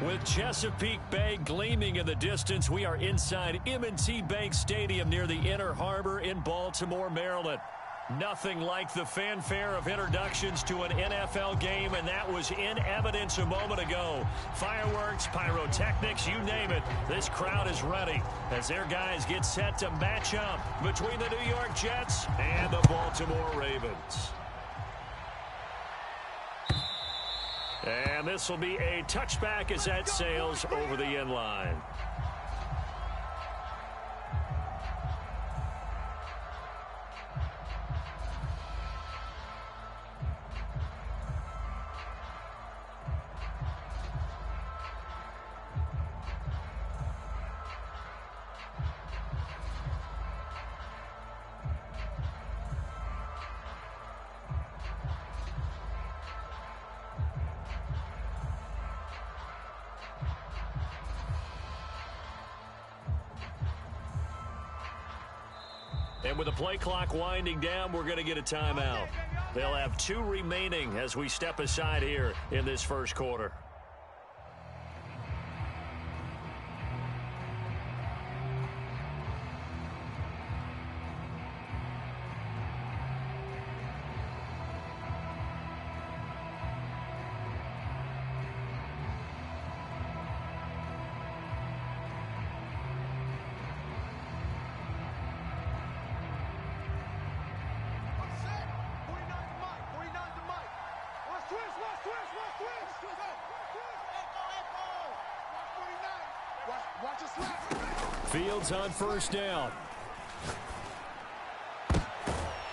With Chesapeake Bay gleaming in the distance, we are inside M&T Bank Stadium near the Inner Harbor in Baltimore, Maryland. Nothing like the fanfare of introductions to an NFL game, and that was in evidence a moment ago. Fireworks, pyrotechnics, you name it. This crowd is ready as their guys get set to match up between the New York Jets and the Baltimore Ravens. And this will be a touchback as that sails over the end line. And with the play clock winding down, we're going to get a timeout. They'll have 2 remaining as we step aside here in this first quarter. Fields on first down.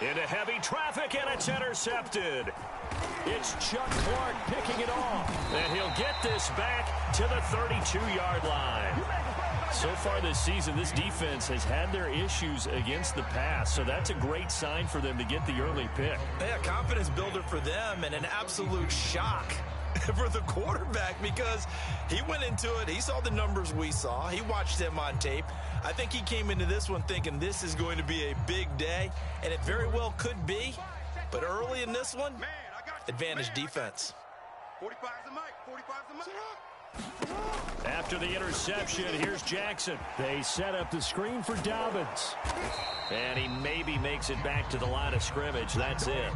Into heavy traffic, and it's intercepted. It's Chuck Clark picking it off, and he'll get this back to the 32-yard line. So far this season, this defense has had their issues against the pass, so that's a great sign for them to get the early pick. Yeah, confidence builder for them and an absolute shock for the quarterback because he went into it. He saw the numbers we saw. He watched them on tape. I think he came into this one thinking this is going to be a big day, and it very well could be. But early in this one, advantage defense. 45's the mic. 45's the mic. After the interception, here's Jackson. They set up the screen for Dobbins. And he maybe makes it back to the line of scrimmage. That's it.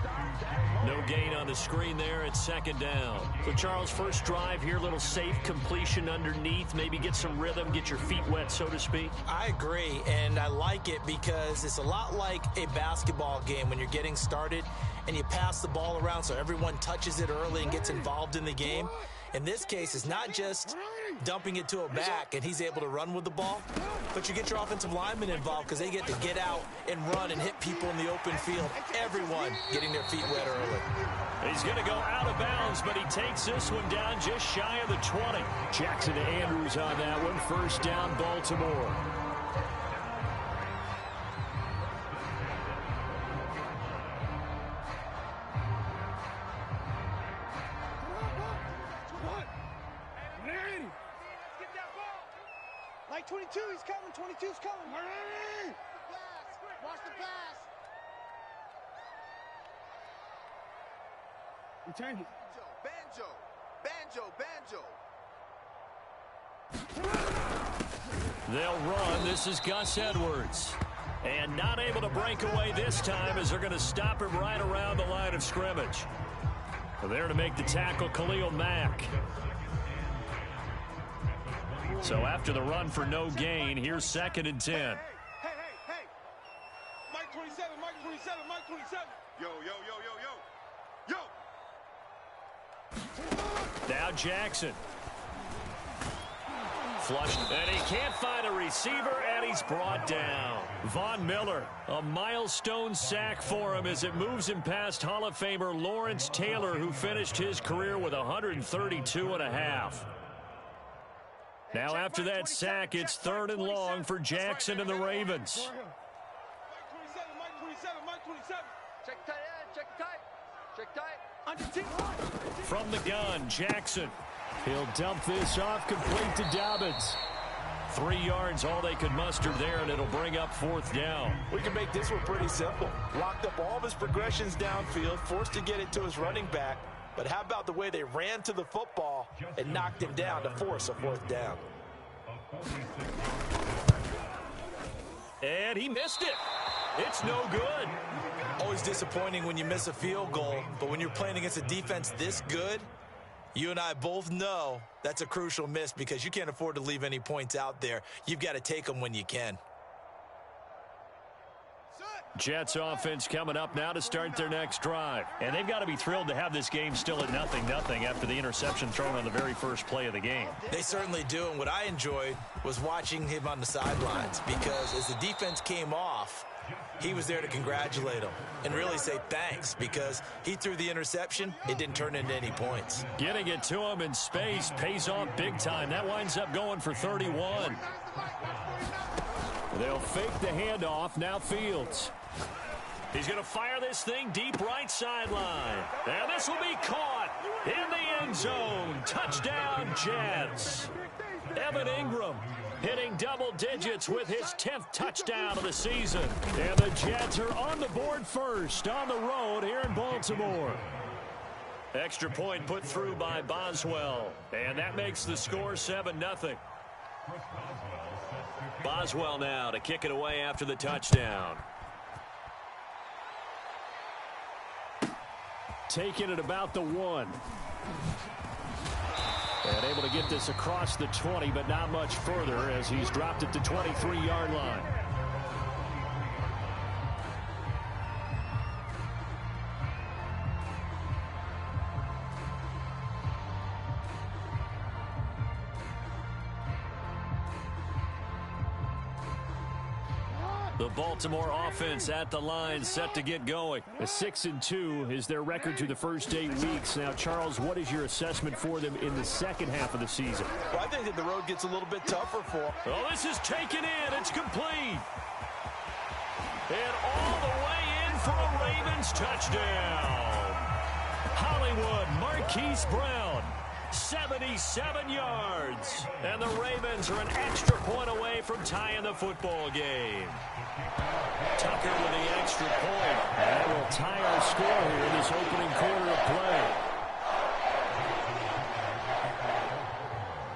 No gain on the screen there. It's second down. So, Charles, first drive here, little safe completion underneath. Maybe get some rhythm, get your feet wet, so to speak. I agree, and I like it because it's a lot like a basketball game when you're getting started and you pass the ball around so everyone touches it early and gets involved in the game. In this case, it's not just dumping it to a back and he's able to run with the ball, but you get your offensive linemen involved because they get to get out and run and hit people in the open field. Everyone getting their feet wet early. He's going to go out of bounds, but he takes this one down just shy of the 20. Jackson to Andrews on that one. First down, Baltimore. Like 22, he's coming. 22's coming. Watch the pass. Return it. Banjo. Banjo. They'll run. This is Gus Edwards. And not able to break away this time as they're going to stop him right around the line of scrimmage. There to make the tackle, Khalil Mack. So after the run for no gain, here's second and 10. Hey. Mike 27. Yo. Now Jackson. Flushed, and he can't find a receiver, and he's brought down. Von Miller, a milestone sack for him as it moves him past Hall of Famer Lawrence Taylor, who finished his career with 132.5. Now after that sack, it's third and long for Jackson and the Ravens. Mike 27. Check tight. From the gun, Jackson. He'll dump this off, complete to Dobbins. 3 yards, all they could muster there, and it'll bring up fourth down. We can make this one pretty simple. Locked up all of his progressions downfield, forced to get it to his running back. But how about the way they ran to the football and knocked him down to force a 4th down? And he missed it. It's no good. Always disappointing when you miss a field goal, but when you're playing against a defense this good, you and I both know that's a crucial miss because you can't afford to leave any points out there. You've got to take them when you can. Jets offense coming up now to start their next drive. And they've got to be thrilled to have this game still at 0-0 after the interception thrown on the very first play of the game. They certainly do, and what I enjoyed was watching him on the sidelines because as the defense came off, he was there to congratulate them and really say thanks because he threw the interception. It didn't turn into any points. Getting it to him in space pays off big time. That winds up going for 31. They'll fake the handoff. Now Fields. He's going to fire this thing deep right sideline. And this will be caught in the end zone. Touchdown, Jets. Evan Ingram hitting double digits with his 10th touchdown of the season. And the Jets are on the board first on the road here in Baltimore. Extra point put through by Boswell. And that makes the score 7-0. Boswell now to kick it away after the touchdown. Taking it about the 1. And able to get this across the 20, but not much further as he's dropped it to 23-yard line. The Baltimore offense at the line set to get going. A 6-2 is their record through the first 8 weeks. Now, Charles, what is your assessment for them in the second half of the season? Well, I think that the road gets a little bit tougher for them. Oh, this is taken in. It's complete. And all the way in for a Ravens touchdown. Hollywood Marquise Brown. 77 yards. And the Ravens are an extra point away from tying the football game. Tucker with the extra point. And that will tie our score here in this opening quarter of play.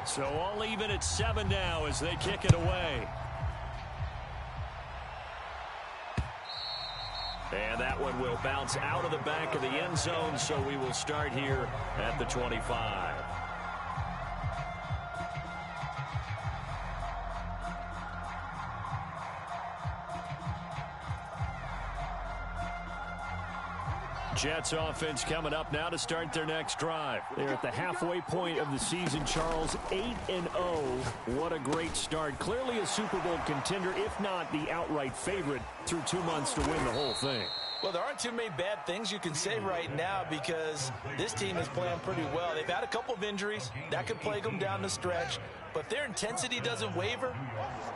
So all even at 7 now as they kick it away. And that one will bounce out of the back of the end zone, so we will start here at the 25. Jets offense coming up now to start their next drive. They're at the halfway point of the season, Charles. 8-0. What a great start. Clearly a Super Bowl contender, if not the outright favorite, through 2 months to win the whole thing. Well, there aren't too many bad things you can say right now because this team is playing pretty well. They've had a couple of injuries. That could plague them down the stretch. But if their intensity doesn't waver,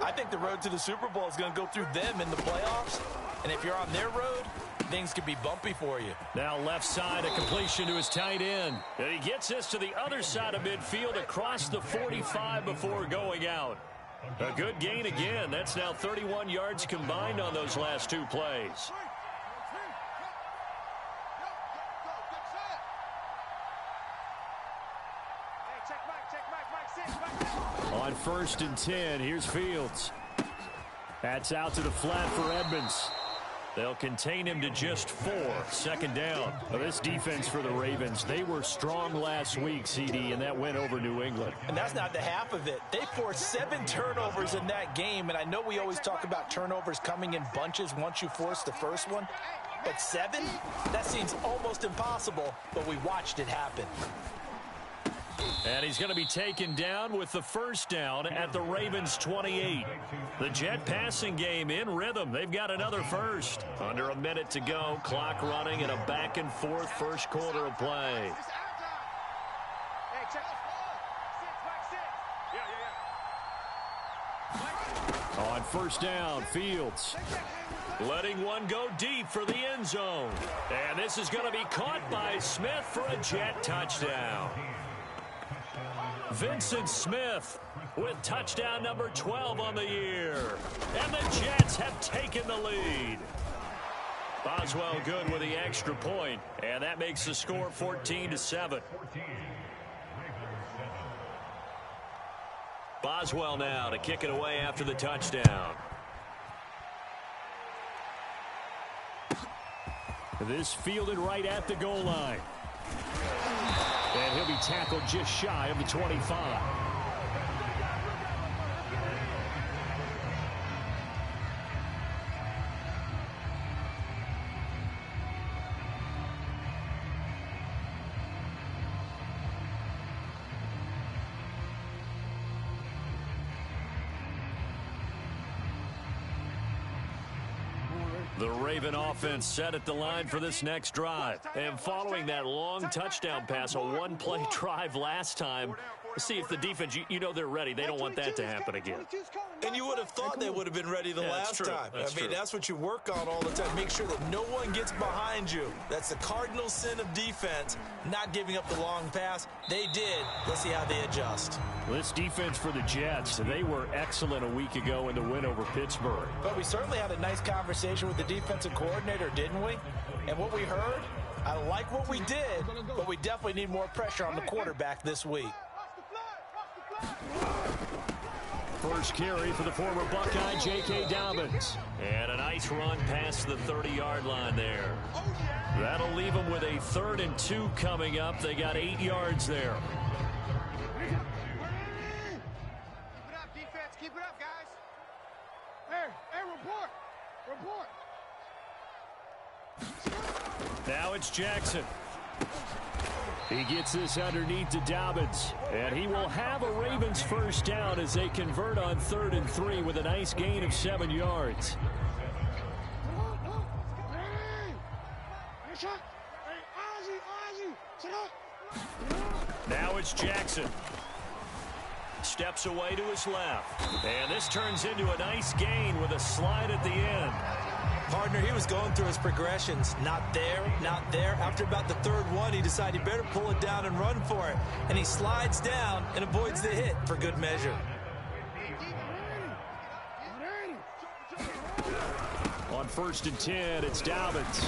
I think the road to the Super Bowl is going to go through them in the playoffs. And if you're on their road, things could be bumpy for you. Now left side, a completion to his tight end. And he gets this to the other side of midfield across the 45 before going out. A good gain again. That's now 31 yards combined on those last 2 plays. On 1st and 10, here's Fields. That's out to the flat for Edmonds. They'll contain him to just 4. 2nd down. Well, this defense for the Ravens, they were strong last week, CD, and that went over New England. And that's not the half of it. They forced 7 turnovers in that game, and I know we always talk about turnovers coming in bunches once you force the first one. But 7? That seems almost impossible, but we watched it happen. And he's going to be taken down with the 1st down at the Ravens 28. The Jet passing game in rhythm. They've got another first. Under a minute to go. Clock running in a back and forth first quarter of play. On 1st down, Fields. Letting one go deep for the end zone. And this is going to be caught by Smith for a Jet touchdown. Vincent Smith with touchdown number 12 on the year. And the Jets have taken the lead. Boswell good with the extra point, and that makes the score 14-7. Boswell now to kick it away after the touchdown. This fielded right at the goal line. And he'll be tackled just shy of the 25. The Raven offense set at the line for this next drive. And following that long touchdown pass, a one-play drive last time, see if the defense, you know they're ready. They don't want that to happen again. And you would have thought they would have been ready the last time. I mean, that's what you work on all the time. Make sure that no one gets behind you. That's the cardinal sin of defense, not giving up the long pass. They did. Let's see how they adjust. This defense for the Jets, they were excellent a week ago in the win over Pittsburgh. But we certainly had a nice conversation with the defensive coordinator, didn't we? And what we heard, I like what we did, but we definitely need more pressure on the quarterback this week. First carry for the former Buckeye, J.K. Dobbins. And a nice run past the 30-yard line there. That'll leave them with a 3rd and 2 coming up. They got 8 yards there. Keep it up, defense. Keep it up, guys. Hey, report. Now it's Jackson. He gets this underneath to Dobbins, and he will have a Ravens first down as they convert on 3rd and 3 with a nice gain of 7 yards. Now it's Jackson. Steps away to his left, and this turns into a nice gain with a slide at the end. Partner, he was going through his progressions. Not there, not there. After about the 3rd one, he decided he better pull it down and run for it. And he slides down and avoids the hit for good measure. On 1st and 10, it's Dobbins.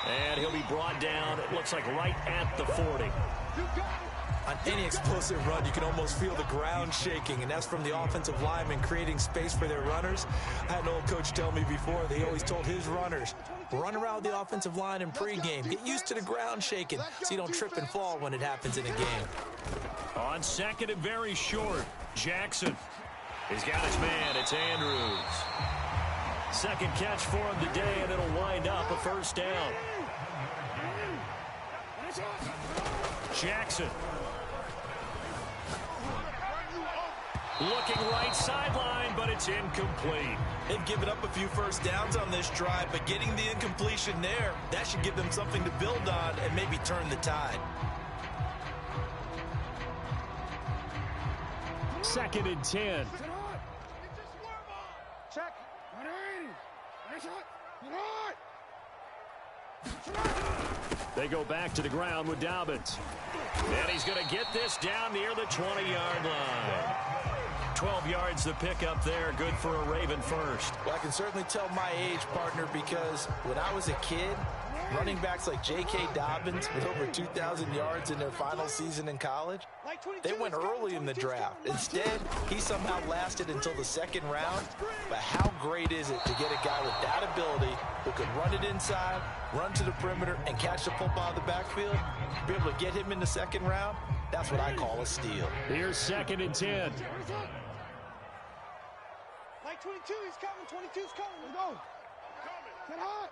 And he'll be brought down, it looks like right at the 40. On any explosive run, you can almost feel the ground shaking, and that's from the offensive linemen creating space for their runners. I had an old coach tell me before, they always told his runners, run around the offensive line in pregame. Get used to the ground shaking so you don't trip and fall when it happens in a game. On 2nd and very short, Jackson. He's got his man, it's Andrews. 2nd catch for him today, and it'll wind up a first down. Jackson. Looking right sideline, but it's incomplete. They've given up a few first downs on this drive, but getting the incompletion there, that should give them something to build on and maybe turn the tide. 2nd and 10. Check. They go back to the ground with Dobbins. And he's going to get this down near the 20-yard line. 12 yards to pick up there. Good for a Raven first. Well, I can certainly tell my age, partner, because when I was a kid, running backs like J.K. Dobbins with over 2,000 yards in their final season in college, they went early in the draft. Instead, he somehow lasted until the 2nd round. But how great is it to get a guy with that ability who can run it inside, run to the perimeter, and catch the football out of the backfield? Be able to get him in the 2nd round, that's what I call a steal. Here's 2nd and 10. Like 22, he's coming. 22's coming. Let's go. Get hot.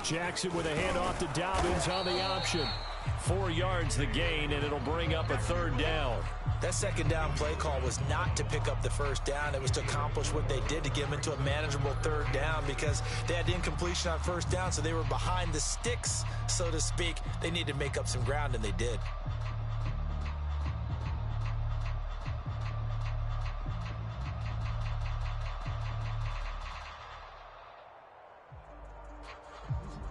Jackson with a handoff to Dobbins on the option. 4 yards the gain, and it'll bring up a 3rd down. That 2nd down play call was not to pick up the first down. It was to accomplish what they did to get them into a manageable 3rd down because they had the incompletion on 1st down, so they were behind the sticks, so to speak. They needed to make up some ground, and they did.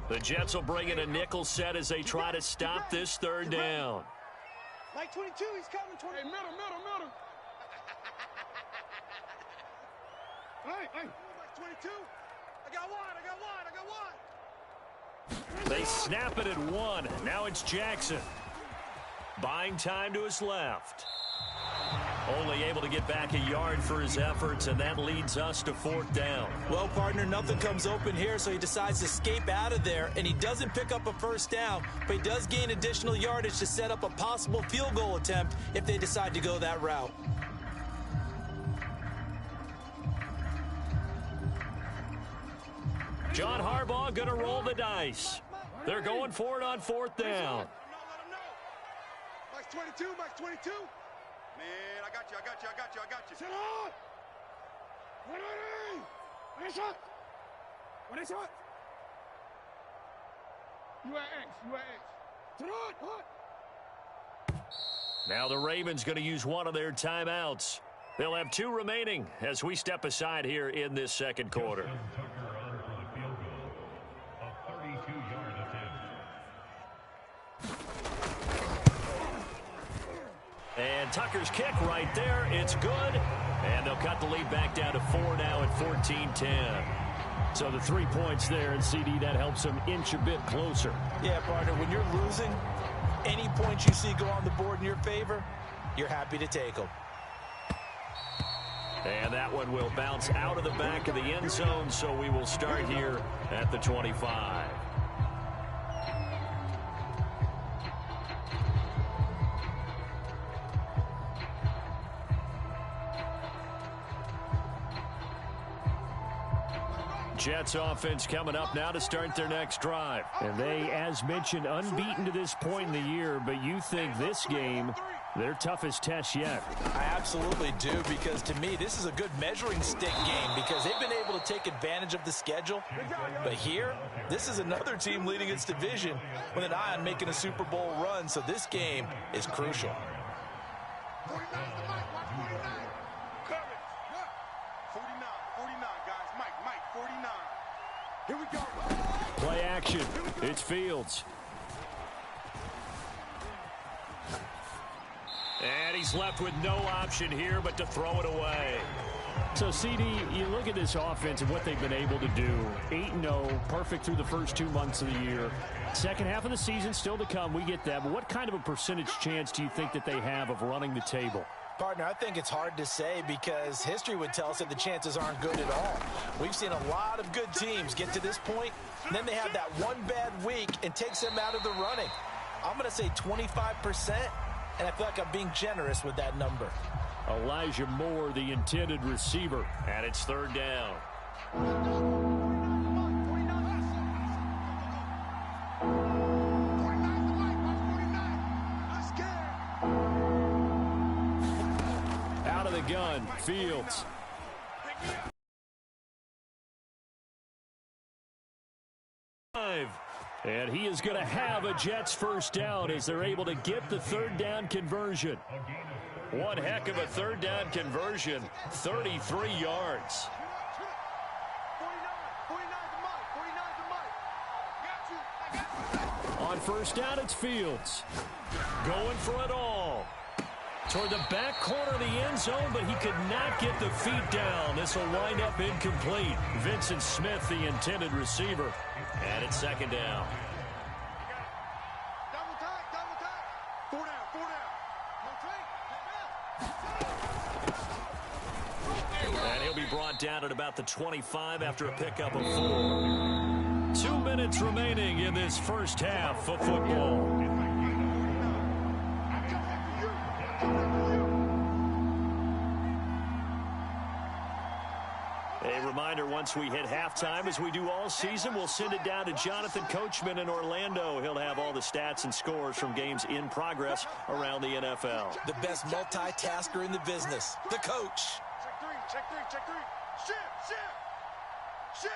The Jets will bring in a nickel set as they try to stop this 3rd down. Like 22, he's coming. 20. Hey, middle. Hey. 22. I got one. They snap it at 1. Now it's Jackson. Buying time to his left. Only able to get back a yard for his efforts, and that leads us to 4th down. Well, partner, nothing comes open here, so he decides to escape out of there, and he doesn't pick up a first down, but he does gain additional yardage to set up a possible field goal attempt if they decide to go that route. John Harbaugh going to roll the dice. They're going for it on 4th down. Mike's 22. Man, I got you. Sit on! What is it? You at X. Sit on! What? Now the Ravens going to use one of their timeouts. They'll have 2 remaining as we step aside here in this second quarter. And Tucker's kick right there. It's good. And they'll cut the lead back down to 4 now at 14-10. So the 3 points there, and CD, that helps them inch a bit closer. Yeah, partner, when you're losing, any points you see go on the board in your favor, you're happy to take them. And that one will bounce out of the back of the end zone, so we will start here at the 25. Jets offense coming up now to start their next drive. And they, as mentioned, unbeaten to this point in the year, but you think this game, their toughest test yet. I absolutely do, because to me, this is a good measuring stick game because they've been able to take advantage of the schedule. But here, this is another team leading its division with an eye on making a Super Bowl run, so this game is crucial. 49 guys. Mike, 49. Here we go. Play action. It's Fields. And he's left with no option here but to throw it away. So, CD, you look at this offense and what they've been able to do. 8-0, perfect through the first 2 months of the year. Second half of the season still to come. We get that. But what kind of a percentage chance do you think that they have of running the table? Partner, I think it's hard to say because history would tell us that the chances aren't good at all. We've seen a lot of good teams get to this point, and then they have that one bad week and takes them out of the running. I'm going to say 25%, and I feel like I'm being generous with that number. Elijah Moore, the intended receiver, and it's 3rd down. Out of the gun, Fields. And he is going to have a Jets first down as they're able to get the 3rd down conversion. One heck of a 3rd down conversion, 33 yards. 49 On first down, it's Fields. Going for it all. Toward the back corner of the end zone, but he could not get the feet down. This will wind up incomplete. Vincent Smith, the intended receiver. And it's 2nd down. Double time. 4 down. No trade. And he'll be brought down at about the 25 after a pickup of 4. 2 minutes remaining in this first half of football. A reminder, once we hit halftime, as we do all season, we'll send it down to Jonathan Coachman in Orlando. He'll have all the stats and scores from games in progress around the NFL. The best multitasker in the business, the coach. Check three. Shit.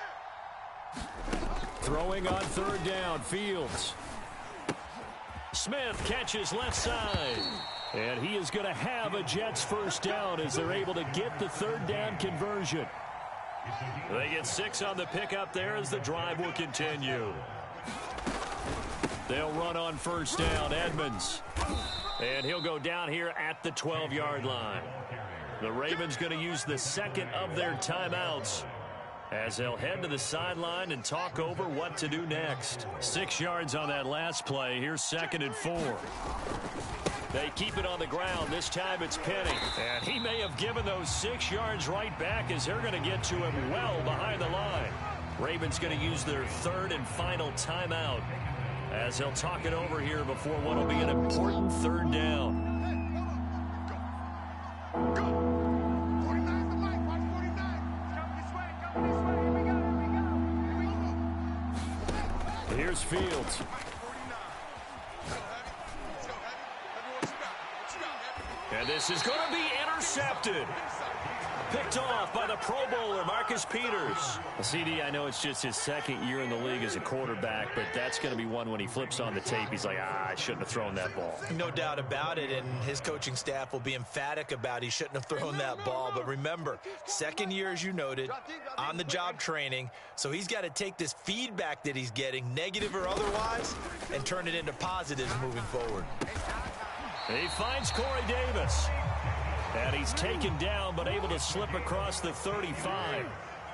Throwing on 3rd down, Fields. Smith catches left side. And he is going to have a Jets first down as they're able to get the 3rd down conversion. They get 6 on the pickup there as the drive will continue. They'll run on first down, Edmonds. And he'll go down here at the 12-yard line. The Ravens going to use the 2nd of their timeouts as they'll head to the sideline and talk over what to do next. 6 yards on that last play. Here's 2nd and 4. They keep it on the ground. This time it's Penny. And he may have given those 6 yards right back as they're going to get to him well behind the line. Ravens going to use their 3rd and final timeout as they'll talk it over here before what will be an important 3rd down. Here's Fields. And this is going to be intercepted. Picked off by the Pro Bowler, Marcus Peters. CD, I know it's just his 2nd year in the league as a quarterback, but that's going to be one when he flips on the tape. He's like, I shouldn't have thrown that ball. No doubt about it, and his coaching staff will be emphatic about he shouldn't have thrown that ball. But remember, 2nd year, as you noted, on-the-job training, so he's got to take this feedback that he's getting, negative or otherwise, and turn it into positives moving forward. He finds Corey Davis. And he's taken down, but able to slip across the 35.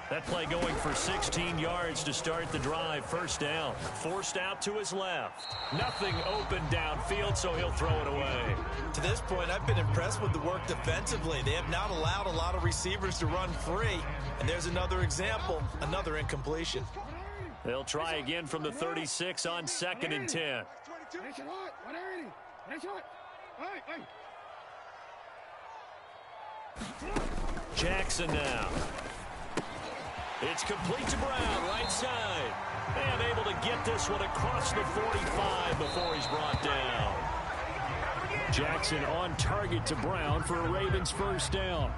That play going for 16 yards to start the drive. 1st down. Forced out to his left. Nothing open downfield, so he'll throw it away. To this point, I've been impressed with the work defensively. They have not allowed a lot of receivers to run free. And there's another example, another incompletion. They'll try again from the 36 on 2nd and 10. Jackson now. It's complete to Brown, right side. And able to get this one across the 45 before he's brought down. Jackson on target to Brown for a Ravens 1st down.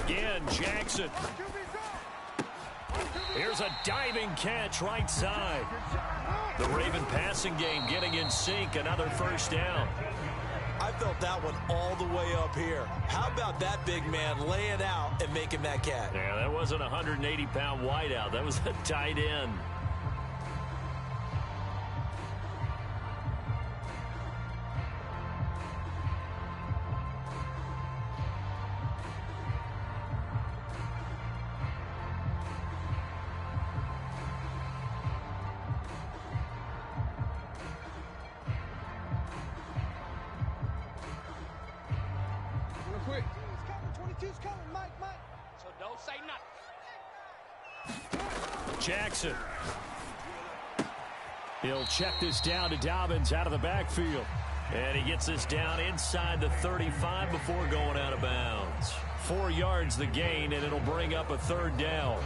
Again, Jackson. Here's a diving catch right side. The Raven passing game getting in sync. Another 1st down. I felt that one all the way up here. How about that big man laying out and making that catch? Yeah, that wasn't a 180-pound wideout. That was a tight end. So don't say nothing. Jackson. He'll check this down to Dobbins out of the backfield. And he gets this down inside the 35 before going out of bounds. 4 yards the gain, and it'll bring up a 3rd down.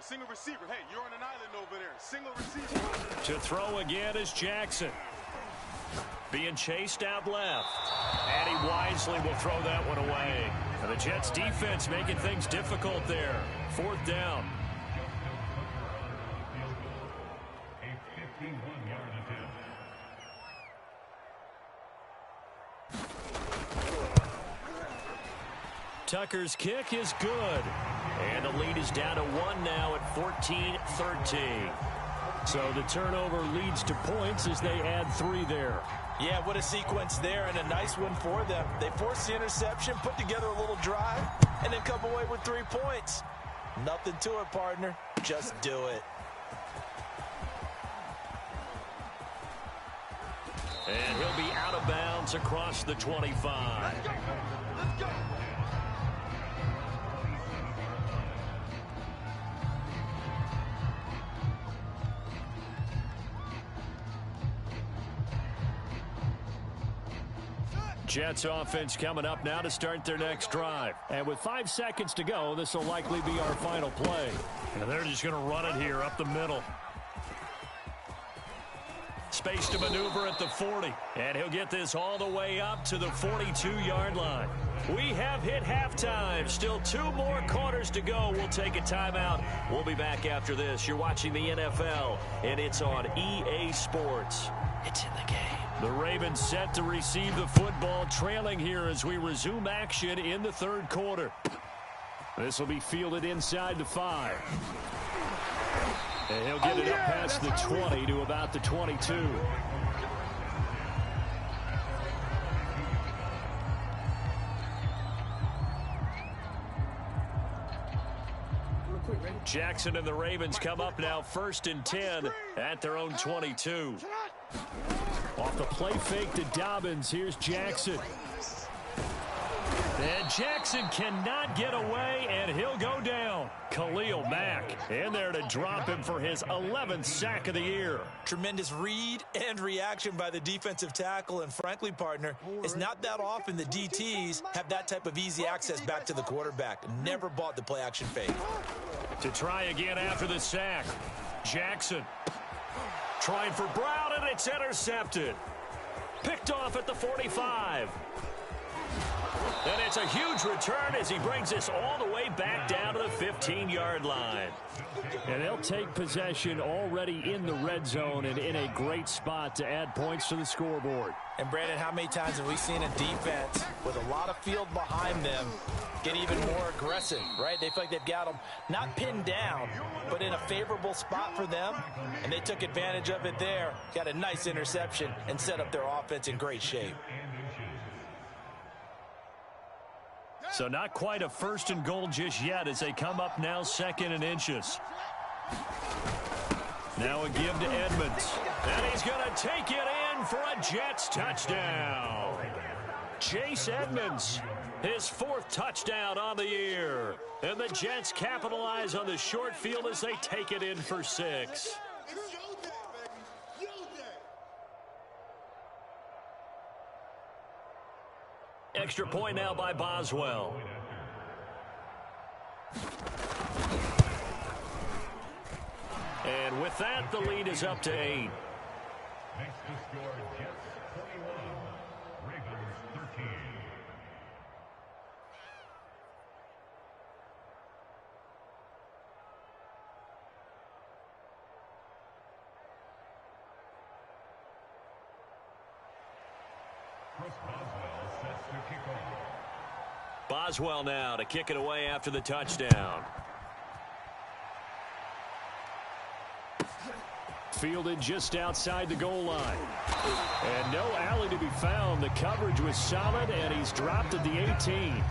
Single receiver. Hey, you're on an island over there. Single receiver. To throw again is Jackson. Being chased out left. And he wisely will throw that one away. And the Jets defense making things difficult there. 4th down. Tucker's kick is good. And the lead is down to 1 now at 14-13. So the turnover leads to points as they add 3 there. Yeah, what a sequence there, and a nice one for them. They forced the interception, put together a little drive, and then come away with 3 points. Nothing to it, partner. Just do it. And he'll be out of bounds across the 25. Let's go. Let's go. Jets offense coming up now to start their next drive. And with 5 seconds to go, this will likely be our final play. And they're just going to run it here up the middle. space to maneuver at the 40. And he'll get this all the way up to the 42-yard line. We have hit halftime. Still 2 more quarters to go. We'll take a timeout. We'll be back after this. You're watching the NFL, and it's on EA Sports. It's in the game. The Ravens set to receive the football, trailing here as we resume action in the third quarter. This will be fielded inside the 5. And he'll get it up past the 20 to about the 22. Jackson and the Ravens come up now 1st and 10 at their own 22. Off the play fake to Dobbins, here's Jackson. And Jackson cannot get away, and he'll go down. Khalil Mack in there to drop him for his 11th sack of the year. Tremendous read and reaction by the defensive tackle, and frankly, partner, it's not that often the DTs have that type of easy access back to the quarterback. Never bought the play-action fake. To try again after the sack. Jackson trying for Brown, and it's intercepted. Picked off at the 45. And it's a huge return as he brings this all the way back down to the 15-yard line. And they'll take possession already in the red zone and in a great spot to add points to the scoreboard. And, Brandon, how many times have we seen a defense with a lot of field behind them get even more aggressive, right? They feel like they've got them not pinned down, but in a favorable spot for them, and they took advantage of it there. Got a nice interception and set up their offense in great shape. So not quite a 1st and goal just yet as they come up now 2nd and inches. Now a give to Edmonds. And he's going to take it in for a Jets touchdown. Chase Edmonds, his 4th touchdown on the year. And the Jets capitalize on the short field as they take it in for 6. Extra point now by Boswell. And with that, the lead is up to 8. Next to score, Jets 21, Ravens 13. Chris Boswell sets to kick off. Boswell now to kick it away after the touchdown. Fielded just outside the goal line. And no alley to be found. The coverage was solid, and he's dropped at the 18.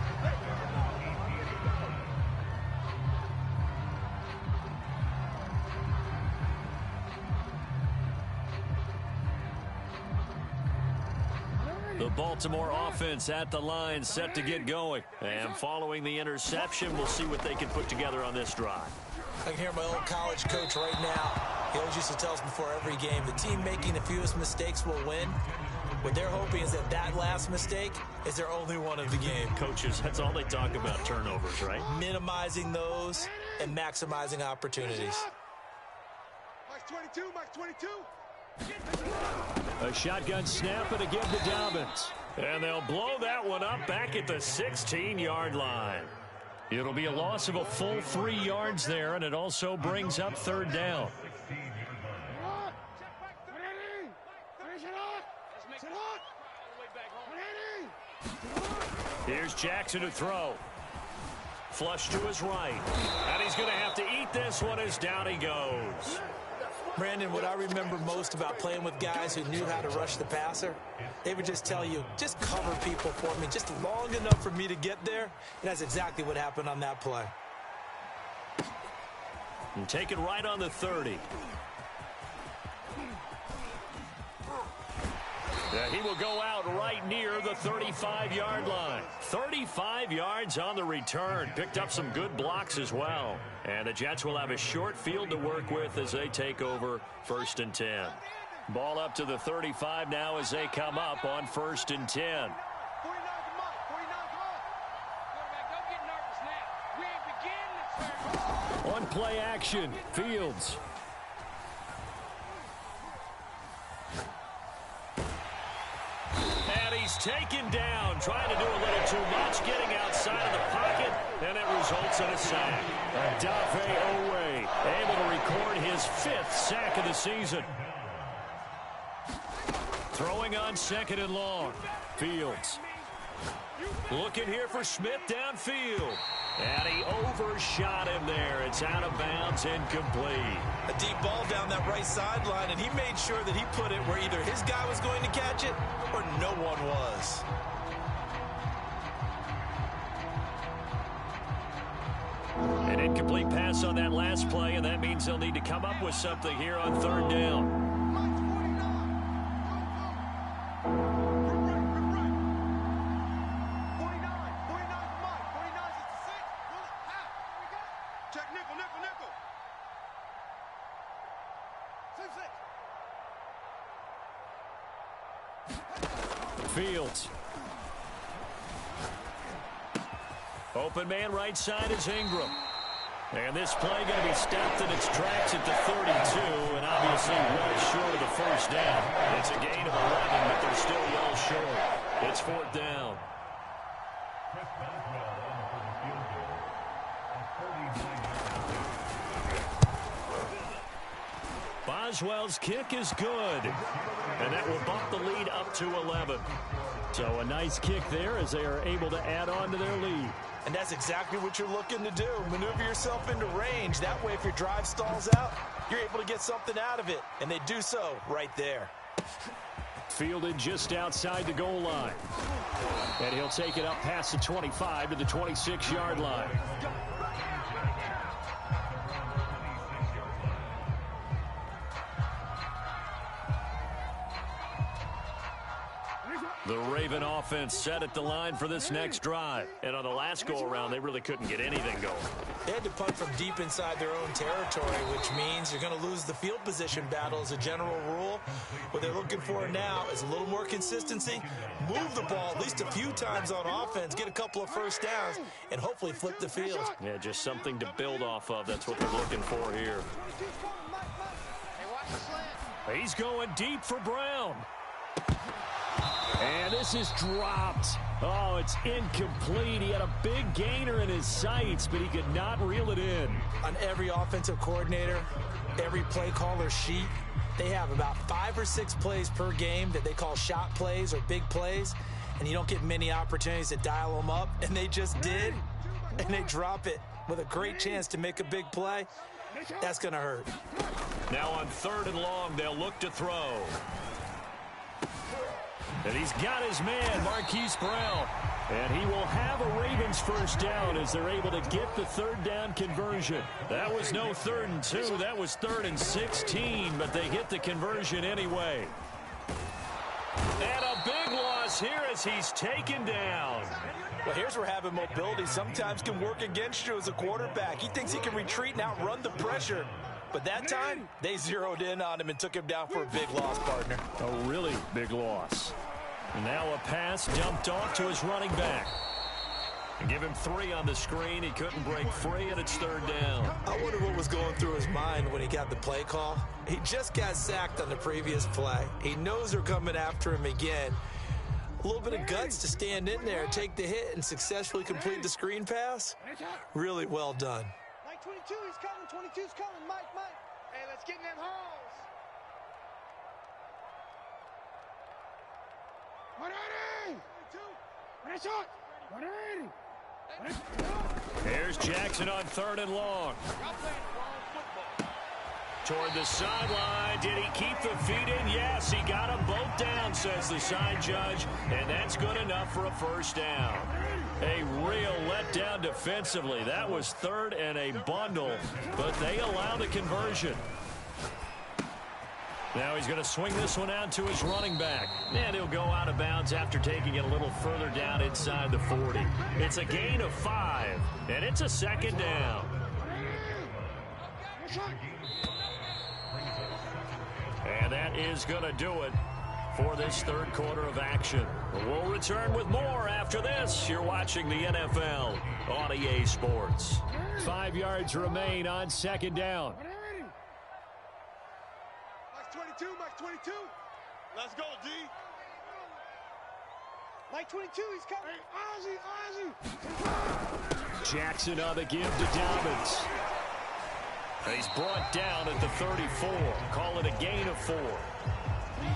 The Baltimore offense at the line, set to get going. And following the interception, we'll see what they can put together on this drive. I can hear my old college coach right now. He always used to tell us before every game, the team making the fewest mistakes will win. What they're hoping is that that last mistake is their only one of the game. Coaches, that's all they talk about, turnovers, right? Minimizing those and maximizing opportunities. Max 22, Max 22. A shotgun snap and a give to Dobbins. And they'll blow that one up back at the 16-yard line. It'll be a loss of a full 3 yards there, and it also brings up 3rd down. Here's Jackson to throw. Flush to his right. And he's going to have to eat this one as down he goes. Brandon, what I remember most about playing with guys who knew how to rush the passer, they would just tell you, just cover people for me, just long enough for me to get there. And that's exactly what happened on that play. And take it right on the 30. He will go out right near the 35-yard line. 35 yards on the return. Picked up some good blocks as well. And the Jets will have a short field to work with as they take over 1st and 10. Ball up to the 35 now as they come up on 1st and 10. On play action, Fields. And he's taken down, trying to do a little too much, getting outside of the pocket, and it results in a sack. Dafe Owe able to record his 5th sack of the season. Throwing on 2nd and long. Fields. Looking here for Smith downfield. And he overshot him there. It's out of bounds, incomplete. A deep ball down that right sideline, and he made sure that he put it where either his guy was going to catch it or no one was. An incomplete pass on that last play, and that means they'll need to come up with something here on 3rd down. Fields. Open man right side is Ingram. And this play going to be stopped in its tracks at the 32, and obviously well short of the 1st down. It's a gain of 11, but they're still well short. It's 4th down. Boswell's kick is good, and that will bump the lead up to 11. So a nice kick there as they are able to add on to their lead. And that's exactly what you're looking to do. Maneuver yourself into range. That way, if your drive stalls out, you're able to get something out of it. And they do so right there. Fielded just outside the goal line. And he'll take it up past the 25 to the 26-yard line. The Raven offense set at the line for this next drive. And on the last go-around, they really couldn't get anything going. They had to punt from deep inside their own territory, which means you're going to lose the field position battle as a general rule. What they're looking for now is a little more consistency, move the ball at least a few times on offense, get a couple of 1st downs, and hopefully flip the field. Yeah, just something to build off of. That's what they're looking for here. He's going deep for Brown. And this is dropped. Oh, it's incomplete. He had a big gainer in his sights, but he could not reel it in. On every offensive coordinator, every play caller sheet, they have about 5 or 6 plays per game that they call shot plays or big plays, and you don't get many opportunities to dial them up, and they just did, and they drop it with a great chance to make a big play. That's going to hurt. Now on 3rd and long, they'll look to throw. And he's got his man, Marquise Brown. And he will have a Ravens 1st down as they're able to get the 3rd down conversion. That was no 3rd and 2. That was 3rd and 16, but they hit the conversion anyway. And a big loss here as he's taken down. Well, here's where having mobility sometimes can work against you as a quarterback. He thinks he can retreat and outrun the pressure. But that time, they zeroed in on him and took him down for a big loss, partner. A really big loss. Now a pass dumped off to his running back. And give him 3 on the screen. He couldn't break free, and it's 3rd down. I wonder what was going through his mind when he got the play call. He just got sacked on the previous play. He knows they're coming after him again. A little bit of guts to stand in there, take the hit, and successfully complete the screen pass. Really well done. Mike 22, he's coming. 22's coming. Mike. Hey, let's get in them holes. 180. 22. Shot. 180. Here's Jackson on 3rd and long. Toward the sideline. Did he keep the feet in? Yes, he got them both down, says the side judge. And that's good enough for a 1st down. A real letdown defensively. That was 3rd and a bundle, but they allow the conversion. Now he's going to swing this one out to his running back. And he'll go out of bounds after taking it a little further down inside the 40. It's a gain of 5, and it's a 2nd down. And that is going to do it for this 3rd quarter of action. We'll return with more after this. You're watching the NFL on EA Sports. 5 yards remain on 2nd down. Mike 22. Let's go, D. Like 22, he's coming. Ozzy. Jackson on the give to Dobbins. He's brought down at the 34. Call it a gain of 4.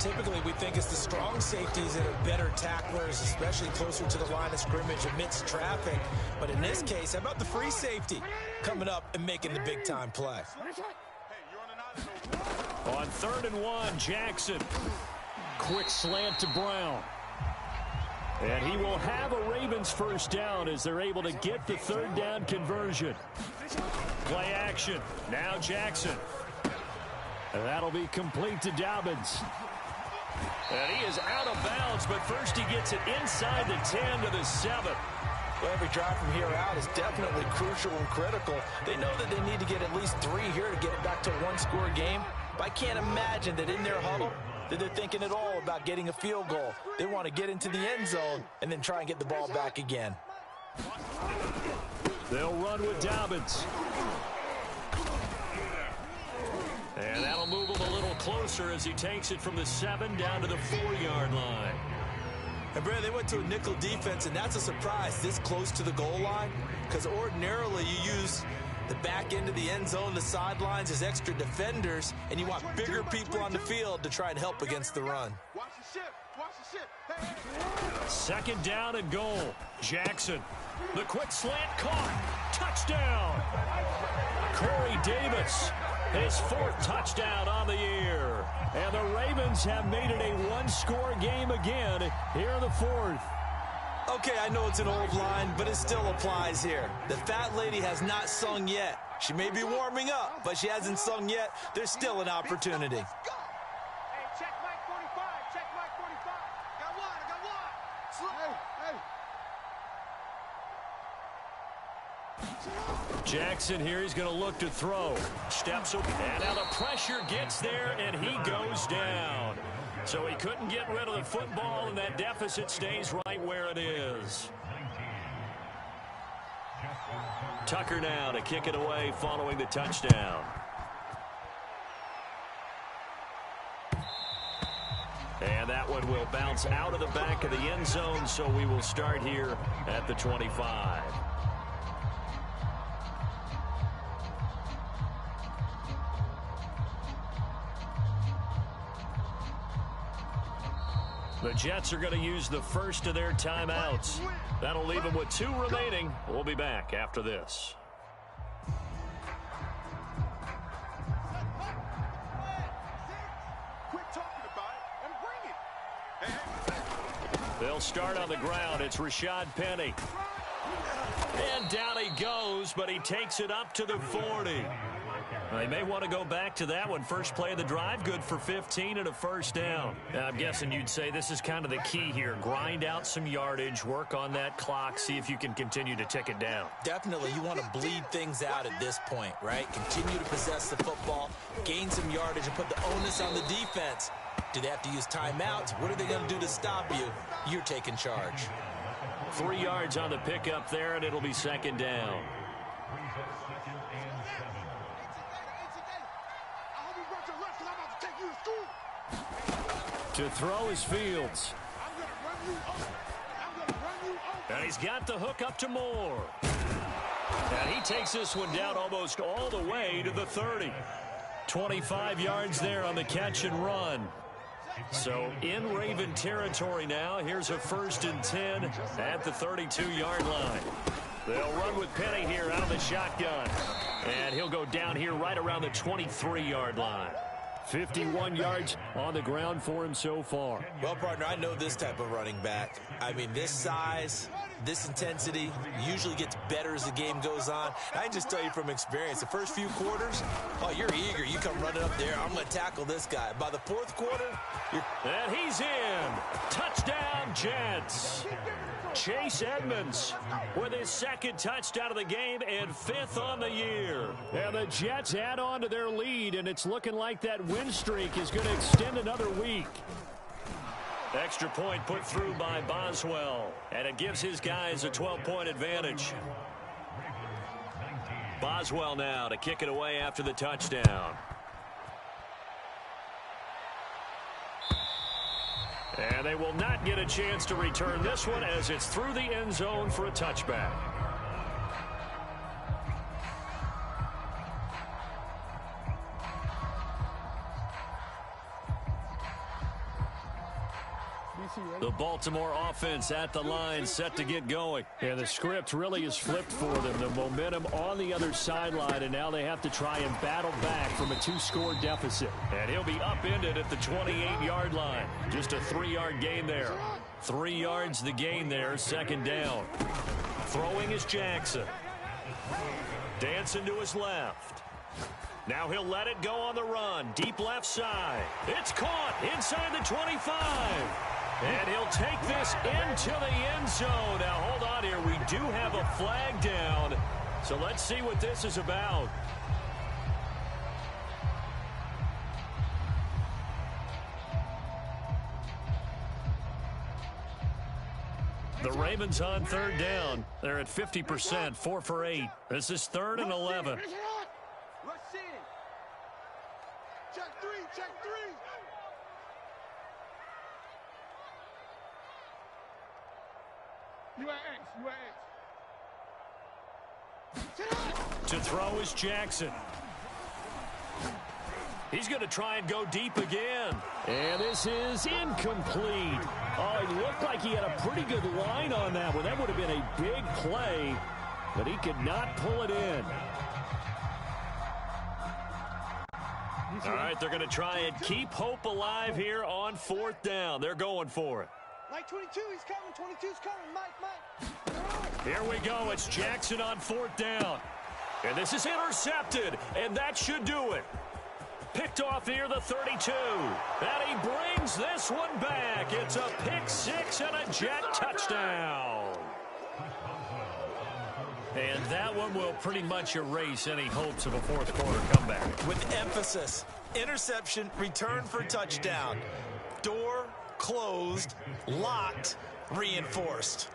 Typically, we think it's the strong safeties that are better tacklers, especially closer to the line of scrimmage amidst traffic. But in this case, how about the free safety coming up and making the big-time play? On 3rd and 1, Jackson. Quick slant to Brown. And he will have a Ravens first down as they're able to get the 3rd down conversion. Play action. Now Jackson. And that'll be complete to Dobbins. And he is out of bounds, but first he gets it inside the 10 to the 7. Well, every drive from here out is definitely crucial and critical. They know that they need to get at least 3 here to get it back to a one-score game. But I can't imagine that in their huddle that they're thinking at all about getting a field goal. They want to get into the end zone and then try and get the ball back again. They'll run with Dobbins. And that'll move him a little closer as he takes it from the 7 down to the 4-yard line. And, Brad, they went to a nickel defense, and that's a surprise this close to the goal line, because ordinarily you use the back end of the end zone, the sidelines as extra defenders, and you want bigger people on the field to try and help against the run. Watch the ship. Watch the ship. 2nd down and goal. Jackson. The quick slant caught. Touchdown. Corey Davis. His 4th touchdown on the year. And the Ravens have made it a one-score game again here in the 4th. Okay, I know it's an old line, but it still applies here. The fat lady has not sung yet. She may be warming up, but she hasn't sung yet. There's still an opportunity. Hey, check Mike 45. Check Mike 45. Got one. I got one. Slow. Hey. Jackson here, he's going to look to throw. Steps up, and now the pressure gets there, and he goes down. So he couldn't get rid of the football, and that deficit stays right where it is. Tucker now to kick it away following the touchdown. And that one will bounce out of the back of the end zone, so we will start here at the 25. The Jets are going to use the first of their timeouts. That'll leave them with 2 remaining. We'll be back after this. Quit talking about it and bring it. They'll start on the ground. It's Rashad Penny. And down he goes, but he takes it up to the 40. They may want to go back to that one. First play of the drive, good for 15 and a first down. I'm guessing you'd say this is kind of the key here. Grind out some yardage, work on that clock, see if you can continue to tick it down. Definitely, you want to bleed things out at this point, right? Continue to possess the football, gain some yardage, and put the onus on the defense. Do they have to use timeouts? What are they going to do to stop you? You're taking charge. 3 yards on the pickup there, and it'll be 2nd down. To throw is Fields. And he's got the hook up to Moore. And he takes this one down almost all the way to the 30. 25 yards there on the catch and run. So in Raven territory now. Here's a 1st and 10 at the 32-yard line. They'll run with Penny here out of the shotgun. And he'll go down here right around the 23-yard line. 51 yards on the ground for him so far. Well, partner, I know this type of running back. I mean, this size, this intensity usually gets better as the game goes on. I can just tell you from experience, the first few quarters, oh, you're eager. You come running up there, I'm going to tackle this guy. By the 4th quarter, and he's in. Touchdown, Jets. Chase Edmonds with his 2nd touchdown of the game and 5th on the year. And the Jets add on to their lead, and it's looking like that win streak is going to extend another week. Extra point put through by Boswell, and it gives his guys a 12-point advantage. Boswell now to kick it away after the touchdown. And they will not get a chance to return this one as it's through the end zone for a touchback. The Baltimore offense at the line, set to get going. And the script really is flipped for them. The momentum on the other sideline, and now they have to try and battle back from a 2-score deficit. And he'll be upended at the 28-yard line. Just a 3-yard gain there. 3 yards the gain there, second down. Throwing is Jackson. Dancing to his left. Now he'll let it go on the run. Deep left side. It's caught inside the 25. And he'll take this into the end zone. Now, hold on here. We do have a flag down. So let's see what this is about. The Ravens on third down. They're at 50%, 4 for 8. This is 3rd and 11. Rush in. Check 3, check 3. You at X. To throw is Jackson. He's going to try and go deep again. And this is incomplete. Oh, it looked like he had a pretty good line on that one. That would have been a big play, but he could not pull it in. All right, they're going to try and keep hope alive here on 4th down. They're going for it. Mike 22, he's coming. 22's coming. Mike. Here we go. It's Jackson on 4th down. And this is intercepted, and that should do it. Picked off near the 32. And he brings this one back. It's a pick 6 and a Jet touchdown. And that one will pretty much erase any hopes of a 4th quarter comeback. With emphasis, interception, return for touchdown. Door closed, locked, reinforced.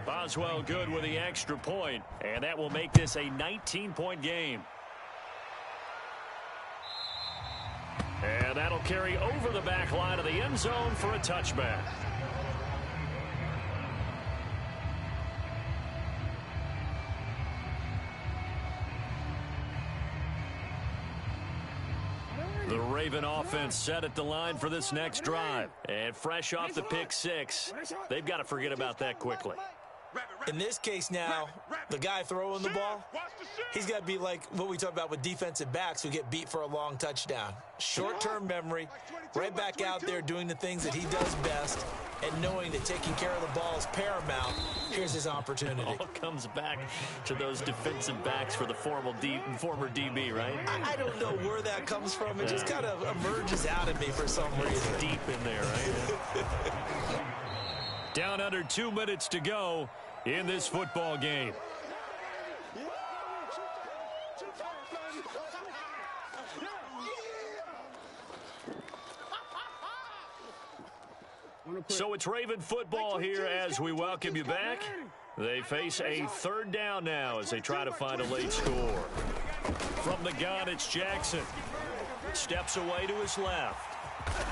Boswell good with the extra point, and that will make this a 19-point game. And that'll carry over the back line of the end zone for a touchback. The Raven offense set at the line for this next drive. And fresh off the pick 6, they've got to forget about that quickly. In this case now, the guy throwing the ball, he's got to be like what we talk about with defensive backs who get beat for a long touchdown. Short-term memory, right back out there doing the things that he does best, and knowing that taking care of the ball is paramount. Here's his opportunity. All comes back to those defensive backs for the former DB, right? I don't know where that comes from. It just kind of emerges out of me for some reason. It's deep in there, right? Down under 2 minutes to go in this football game. So it's Raven football here as we welcome you back. They face a 3rd down now as they try to find a late score. From the gun, it's Jackson. Steps away to his left.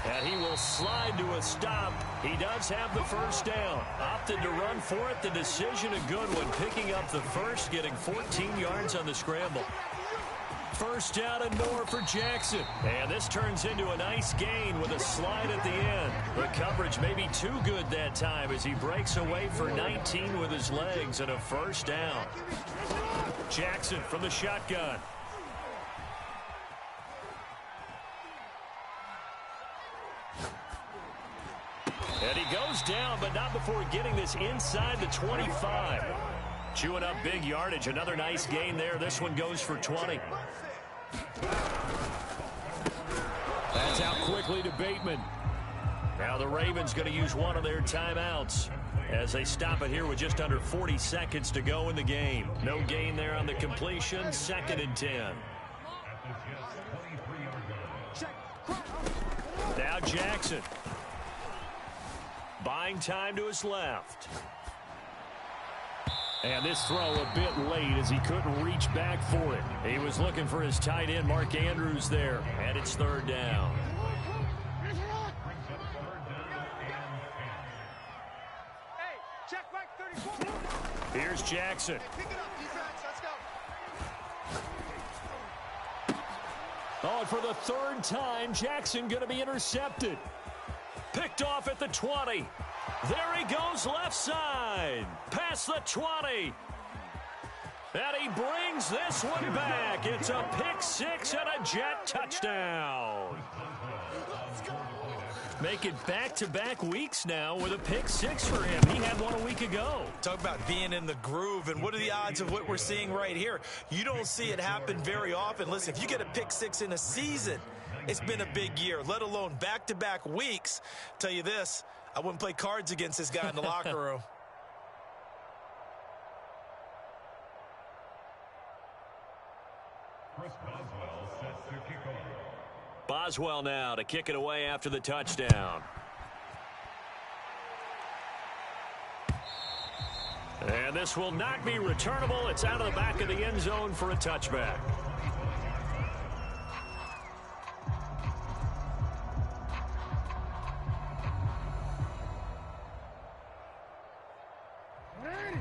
And he will slide to a stop. He does have the first down. Opted to run for it. The decision a good one. Picking up the first, getting 14 yards on the scramble. First down and more for Jackson. And this turns into a nice gain with a slide at the end. The coverage may be too good that time as he breaks away for 19 with his legs and a first down. Jackson from the shotgun. And he goes down, but not before getting this inside the 25. Chewing up big yardage. Another nice gain there. This one goes for 20. That's out quickly to Bateman. Now the Ravens going to use one of their timeouts as they stop it here with just under 40 seconds to go in the game. No gain there on the completion. 2nd and 10. Now Jackson. Buying time to his left. And this throw a bit late as he couldn't reach back for it. He was looking for his tight end, Mark Andrews, there. And it's 3rd down. Here's Jackson. Hey, pick it up, defense. Let's go. Oh, and for the third time, Jackson going to be intercepted. Picked off at the 20. There he goes left side. Past the 20. And he brings this one back. It's a pick six and a Jet touchdown. Make it back-to-back weeks now with a pick six for him. He had one a week ago. Talk about being in the groove, and what are the odds of what we're seeing right here? You don't see it happen very often. Listen, if you get a pick six in a season, it's been a big year, let alone back-to-back weeks. Tell you this, I wouldn't play cards against this guy in the locker room. Chris Boswell sets the kickoff. Boswell now to kick it away after the touchdown. And this will not be returnable. It's out of the back of the end zone for a touchback.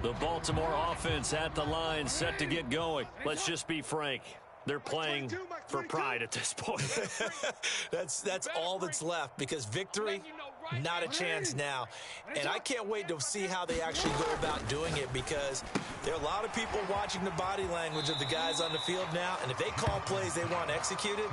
The Baltimore offense at the line, set to get going. Let's just be frank. They're playing for pride at this point. That's all that's left, because victory, not a chance now. And I can't wait to see how they actually go about doing it, because there are a lot of people watching the body language of the guys on the field now, and if they call plays they want executed,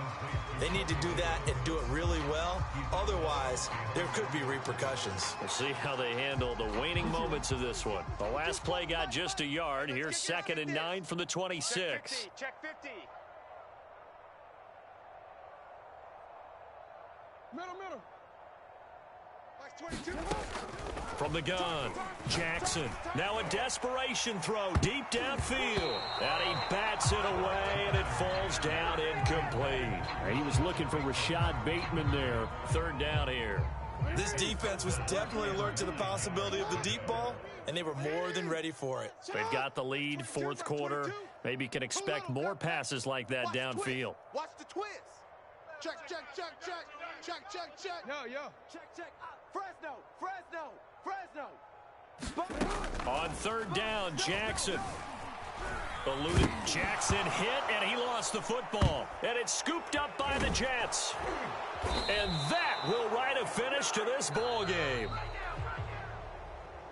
they need to do that and do it really well. Otherwise, there could be repercussions. We'll see how they handle the waning moments of this one. The last play got just a yard. Here's 2nd and 9 from the 26. Check 50. Middle. Like 22. From the gun, Jackson. Now a desperation throw deep downfield. And he bats it away, and it falls down incomplete. He was looking for Rashad Bateman there. 3rd down here. This defense was definitely alert to the possibility of the deep ball, and they were more than ready for it. They've got the lead, 4th quarter. Maybe you can expect more passes like that downfield. Watch the twist. Check. Yo. Check. Fresno. On 3rd down, Jackson. Eluded. Jackson hit, and he lost the football. And it's scooped up by the Jets. And that will write a finish to this ball game.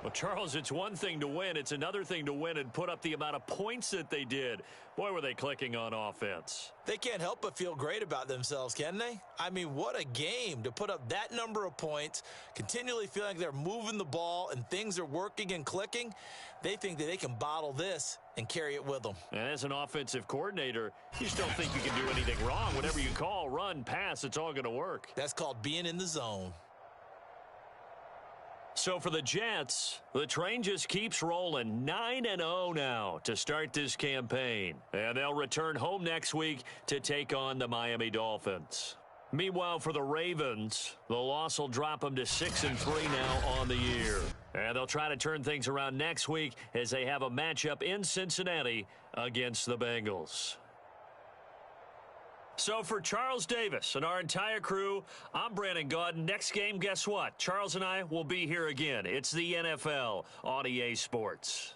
Well, Charles, it's one thing to win. It's another thing to win and put up the amount of points that they did. Boy, were they clicking on offense. They can't help but feel great about themselves, can they? I mean, what a game to put up that number of points, continually feeling like they're moving the ball and things are working and clicking. They think that they can bottle this and carry it with them. And as an offensive coordinator, you just don't think you can do anything wrong. Whatever you call, run, pass, it's all going to work. That's called being in the zone. So for the Jets, the train just keeps rolling. 9-0 now to start this campaign. And they'll return home next week to take on the Miami Dolphins. Meanwhile, for the Ravens, the loss will drop them to 6-3 now on the year. And they'll try to turn things around next week as they have a matchup in Cincinnati against the Bengals. So for Charles Davis and our entire crew, I'm Brandon Gaudin. Next game, guess what? Charles and I will be here again. It's the NFL on EA Sports.